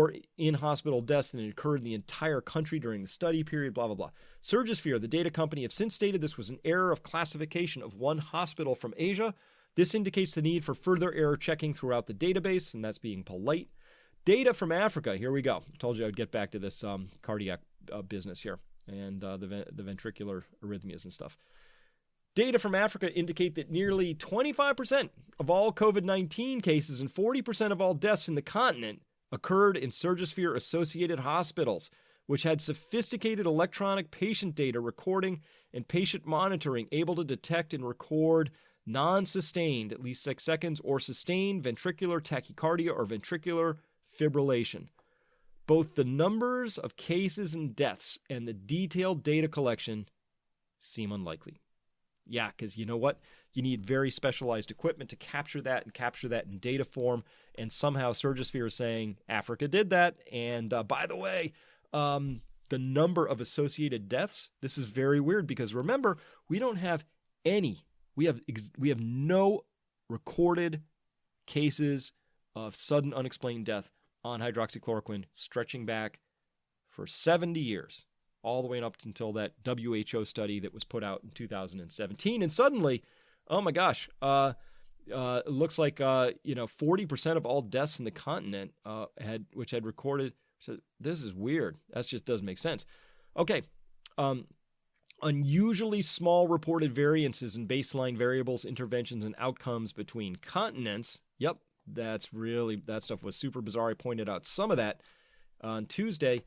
more in-hospital deaths than occurred in the entire country during the study period, blah, blah, blah. Surgisphere, the data company, have since stated this was an error of classification of one hospital from Asia. This indicates the need for further error checking throughout the database, and that's being polite. Data from Africa, here we go. I told you I would get back to this cardiac business here and the ventricular arrhythmias and stuff. Data from Africa indicate that nearly 25% of all COVID-19 cases and 40% of all deaths in the continent occurred in Surgisphere-associated hospitals, which had sophisticated electronic patient data recording and patient monitoring able to detect and record non-sustained, at least 6 seconds, or sustained ventricular tachycardia or ventricular fibrillation. Both the numbers of cases and deaths and the detailed data collection seem unlikely. Yeah, because you know what? You need very specialized equipment to capture that and capture that in data form. And somehow Surgisphere is saying Africa did that. And by the way, the number of associated deaths, this is very weird because remember, we don't have any. We have no recorded cases of sudden unexplained death on hydroxychloroquine stretching back for 70 years. All the way up until that WHO study that was put out in 2017. And suddenly, oh my gosh, it looks like 40% of all deaths in the continent had recorded. So this is weird. That just doesn't make sense. Okay. Unusually small reported variances in baseline variables, interventions, and outcomes between continents. Yep, that stuff was super bizarre. I pointed out some of that on Tuesday.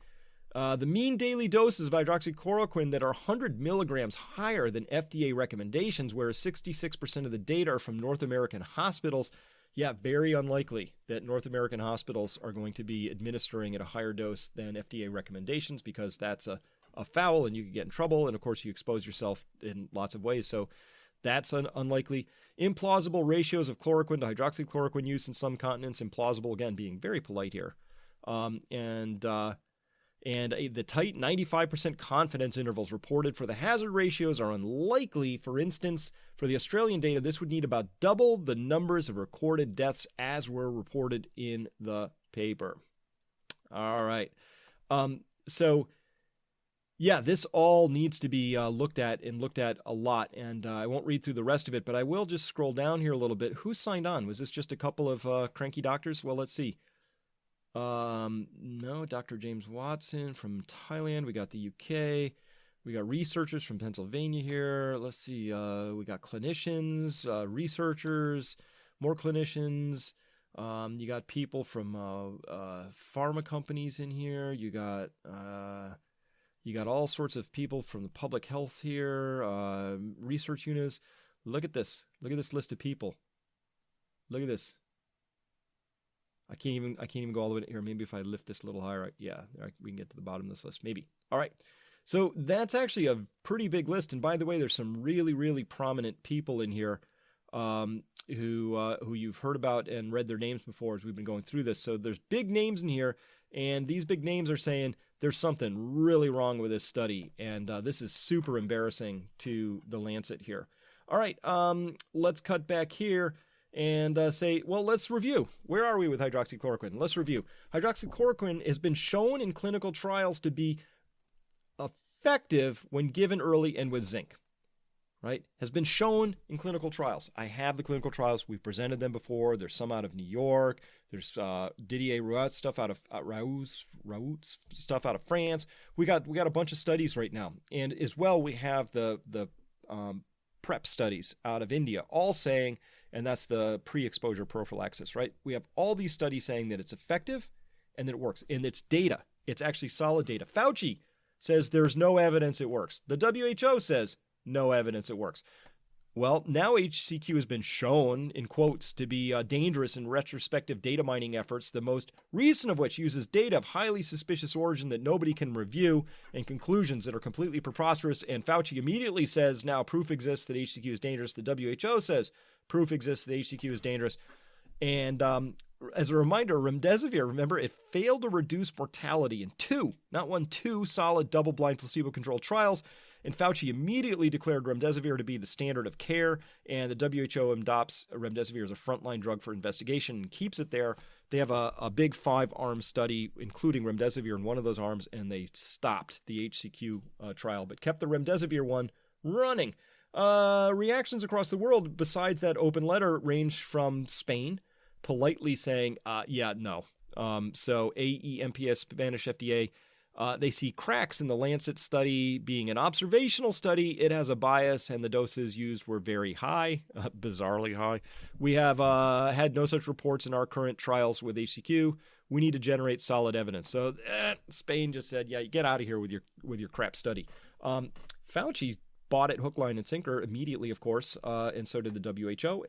The mean daily doses of hydroxychloroquine that are 100 milligrams higher than FDA recommendations, whereas 66% of the data are from North American hospitals. Yeah, very unlikely that North American hospitals are going to be administering at a higher dose than FDA recommendations because that's a foul and you could get in trouble. And of course, you expose yourself in lots of ways. So that's unlikely. Implausible ratios of chloroquine to hydroxychloroquine use in some continents. Implausible, again, being very polite here. And the tight 95% confidence intervals reported for the hazard ratios are unlikely. For instance, for the Australian data, this would need about double the numbers of recorded deaths as were reported in the paper. All right. So, yeah, this all needs to be looked at a lot. And I won't read through the rest of it, but I will just scroll down here a little bit. Who signed on? Was this just a couple of cranky doctors? Well, let's see. No, Dr. James Watson from Thailand. We got the UK. We got researchers from Pennsylvania here. Let's see. We got clinicians, researchers, more clinicians. You got people from pharma companies in here. You got all sorts of people from the public health here, research units. Look at this. Look at this list of people. Look at this. I can't even go all the way here. Maybe if I lift this a little higher, we can get to the bottom of this list. Maybe. All right. So that's actually a pretty big list. And by the way, there's some really, really prominent people in here who you've heard about and read their names before as we've been going through this. So there's big names in here, and these big names are saying there's something really wrong with this study, and this is super embarrassing to the Lancet here. All right. Let's cut back here. And say, well, let's review. Where are we with hydroxychloroquine? Let's review. Hydroxychloroquine has been shown in clinical trials to be effective when given early and with zinc, right? Has been shown in clinical trials. I have the clinical trials. We've presented them before. There's some out of New York. There's Didier Raoult's stuff out of Raoult's stuff out of France. We got a bunch of studies right now. And as well, we have the PrEP studies out of India, all saying, and that's the pre-exposure prophylaxis, right? We have all these studies saying that it's effective and that it works. And it's data. It's actually solid data. Fauci says there's no evidence it works. The WHO says no evidence it works. Well, now HCQ has been shown, in quotes, to be dangerous in retrospective data mining efforts, the most recent of which uses data of highly suspicious origin that nobody can review and conclusions that are completely preposterous. And Fauci immediately says now proof exists that HCQ is dangerous. The WHO says proof exists that HCQ is dangerous. And as a reminder, remdesivir, remember, it failed to reduce mortality in two solid double-blind placebo-controlled trials. And Fauci immediately declared remdesivir to be the standard of care, and the WHO adopts remdesivir as a frontline drug for investigation and keeps it there. They have a big 5-arm study, including remdesivir in one of those arms, and they stopped the HCQ trial, but kept the remdesivir one running. Reactions across the world, besides that open letter, range from Spain politely saying, no. So AEMPS, Spanish FDA, they see cracks in the Lancet study being an observational study. It has a bias, and the doses used were very high, bizarrely high. We have had no such reports in our current trials with HCQ. We need to generate solid evidence. So Spain just said, yeah, get out of here with your crap study. Fauci bought it hook, line, and sinker immediately, of course, and so did the WHO.